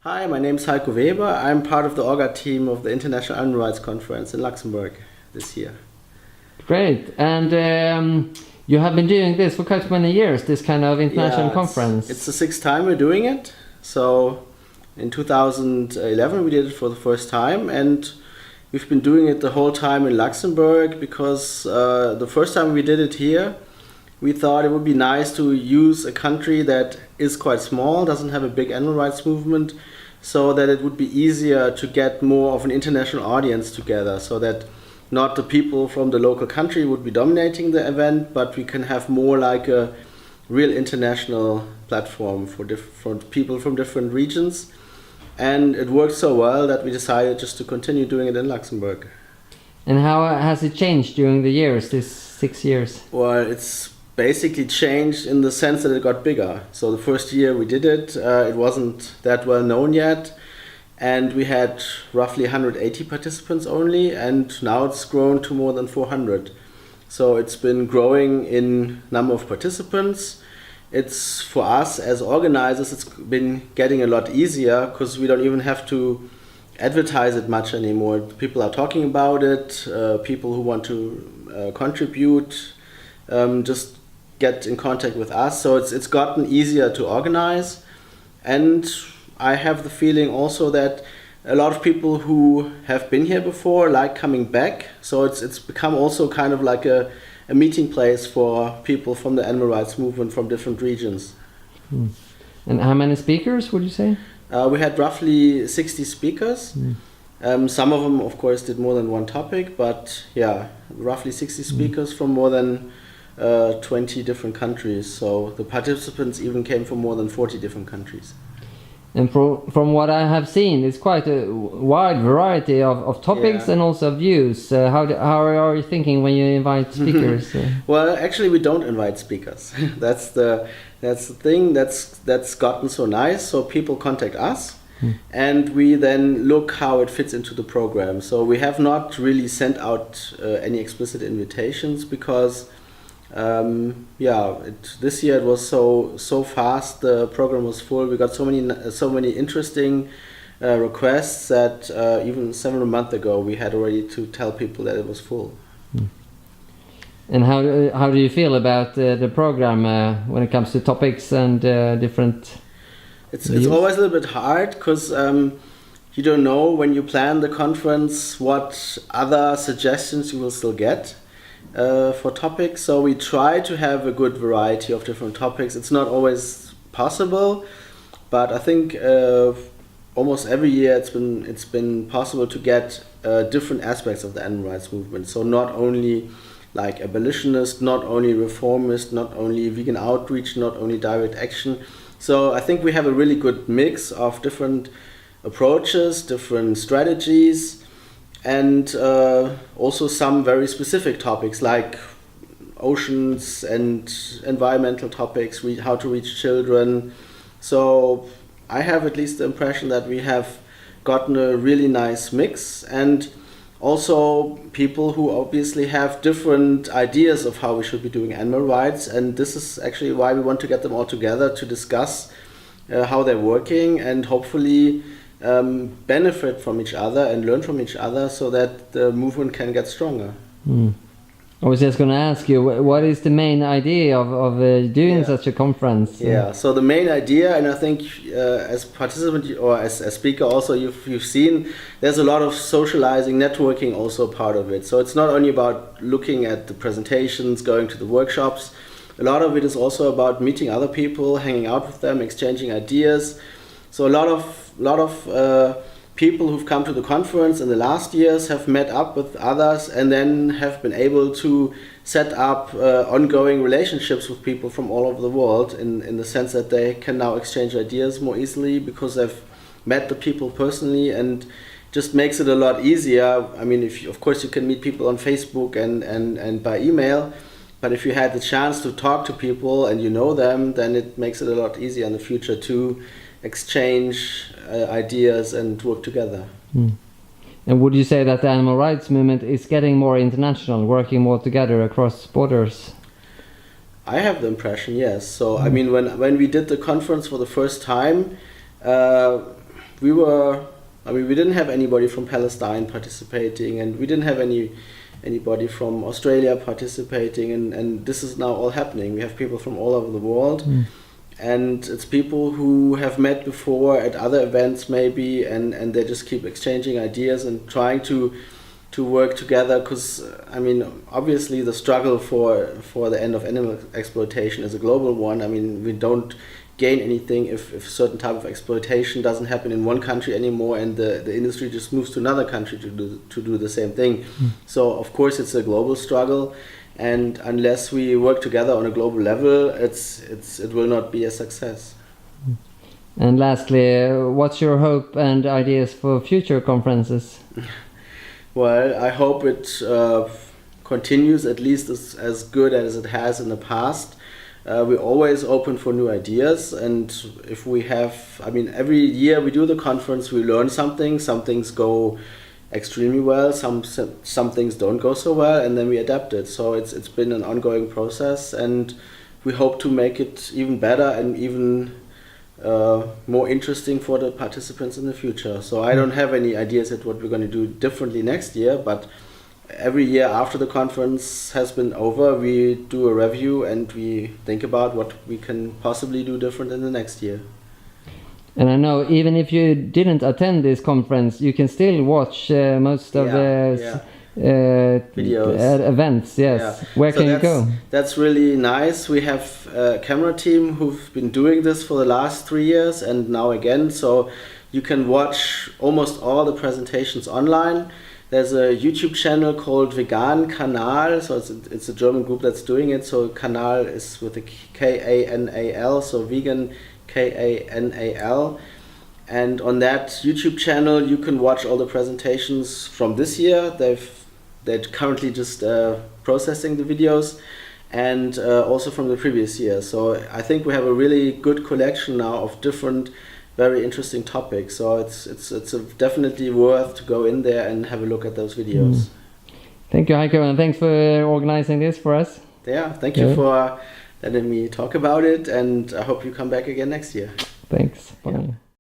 Hi, my name is Heiko. I'm part of the Orga team of the International Animal Rights Conference in Luxembourg this year. Great. And you have been doing this for quite many years, this kind of international conference. It's the sixth time we're doing it. So in 2011 we did it for the first time, and we've been doing it the whole time in Luxembourg because the first time we did it here, we thought it would be nice to use a country that is quite small, doesn't have a big animal rights movement, so that it would be easier to get more of an international audience together, so that not the people from the local country would be dominating the event, but we can have more like a real international platform for people from different regions. And it worked so well that we decided just to continue doing it in Luxembourg. And how has it changed during the years, these 6 years? Well, it's basically changed in the sense that it got bigger. So the first year we did it, it wasn't that well known yet, and we had roughly 180 participants only, and now it's grown to more than 400. So it's been growing in number of participants. It's, for us as organizers, it's been getting a lot easier because we don't even have to advertise it much anymore. People are talking about it, people who want to contribute just get in contact with us. So it's gotten easier to organize, and I have the feeling also that a lot of people who have been here before like coming back. So it's become also kind of like a meeting place for people from the animal rights movement from different regions. And how many speakers would you say? We had roughly 60 speakers. Some of them, of course, did more than one topic, but yeah, roughly 60 speakers from more than 20 different countries. So the participants even came from more than 40 different countries. And from what I have seen, it's quite a wide variety of topics and also views. How are you thinking when you invite speakers? Well, actually, we don't invite speakers. That's the thing that's gotten so nice. So people contact us, and we then look how it fits into the program. So we have not really sent out any explicit invitations because this year it was so fast. The program was full. We got so many interesting requests that even several months ago we had already to tell people that it was full. And how do you feel about the program when it comes to topics and different? It's always a little bit hard because you don't know when you plan the conference what other suggestions you will still get. For topics, so we try to have a good variety of different topics. It's not always possible, but I think almost every year it's been possible to get different aspects of the animal rights movement. So not only like abolitionist, not only reformist, not only vegan outreach, not only direct action. So I think we have a really good mix of different approaches, different strategies, and also some very specific topics like oceans and environmental topics, how to reach children. So I have at least the impression that we have gotten a really nice mix, and also people who obviously have different ideas of how we should be doing animal rights, and this is actually why we want to get them all together to discuss how they're working and hopefully benefit from each other and learn from each other so that the movement can get stronger. I was just going to ask you, what is the main idea of doing such a conference? Yeah, so the main idea, and I think as participant or as speaker also you've seen, there's a lot of socializing, networking also part of it. So it's not only about looking at the presentations, going to the workshops. A lot of it is also about meeting other people, hanging out with them, exchanging ideas. So a lot of people who've come to the conference in the last years have met up with others and then have been able to set up ongoing relationships with people from all over the world in the sense that they can now exchange ideas more easily because they've met the people personally, and just makes it a lot easier. I mean, of course you can meet people on Facebook and by email, but if you had the chance to talk to people and you know them, then it makes it a lot easier in the future to exchange ideas and work together. And would you say that the animal rights movement is getting more international, working more together across borders? I have the impression, yes. So I mean, when we did the conference for the first time, we didn't have anybody from Palestine participating, and we didn't have anybody from Australia participating, and this is now all happening. We have people from all over the world, and it's people who have met before at other events maybe, and they just keep exchanging ideas and trying to work together, because obviously the struggle for the end of animal exploitation is a global one. We don't gain anything if a certain type of exploitation doesn't happen in one country anymore, and the industry just moves to another country to do the same thing. So of course it's a global struggle, and unless we work together on a global level, it will not be a success. And lastly, what's your hope and ideas for future conferences? Well, I hope it continues at least as good as it has in the past. We're always open for new ideas, and if we have, every year we do the conference, we learn something. Some things go extremely well, some things don't go so well, and then we adapt it. So it's been an ongoing process, and we hope to make it even better and even more interesting for the participants in the future. So I don't have any ideas at what we're going to do differently next year, but every year after the conference has been over, we do a review and we think about what we can possibly do different in the next year. And I know even if you didn't attend this conference, you can still watch most of the videos, events. Yes. Yeah. Where can you go? That's really nice. We have a camera team who've been doing this for the last 3 years and now again. So you can watch almost all the presentations online. There's a YouTube channel called Vegan Kanal. So it's a German group that's doing it. So Kanal is with a K-A-N-A-L. So vegan K-A-N-A-L. And on that YouTube channel, you can watch all the presentations from this year. They're currently just processing the videos, and also from the previous year. So I think we have a really good collection now of different, very interesting topics. So it's definitely worth to go in there and have a look at those videos. Thank you, Heiko, and thanks for organizing this for us. Yeah, thank you for letting me talk about it, and I hope you come back again next year. Thanks. Bye. Yeah.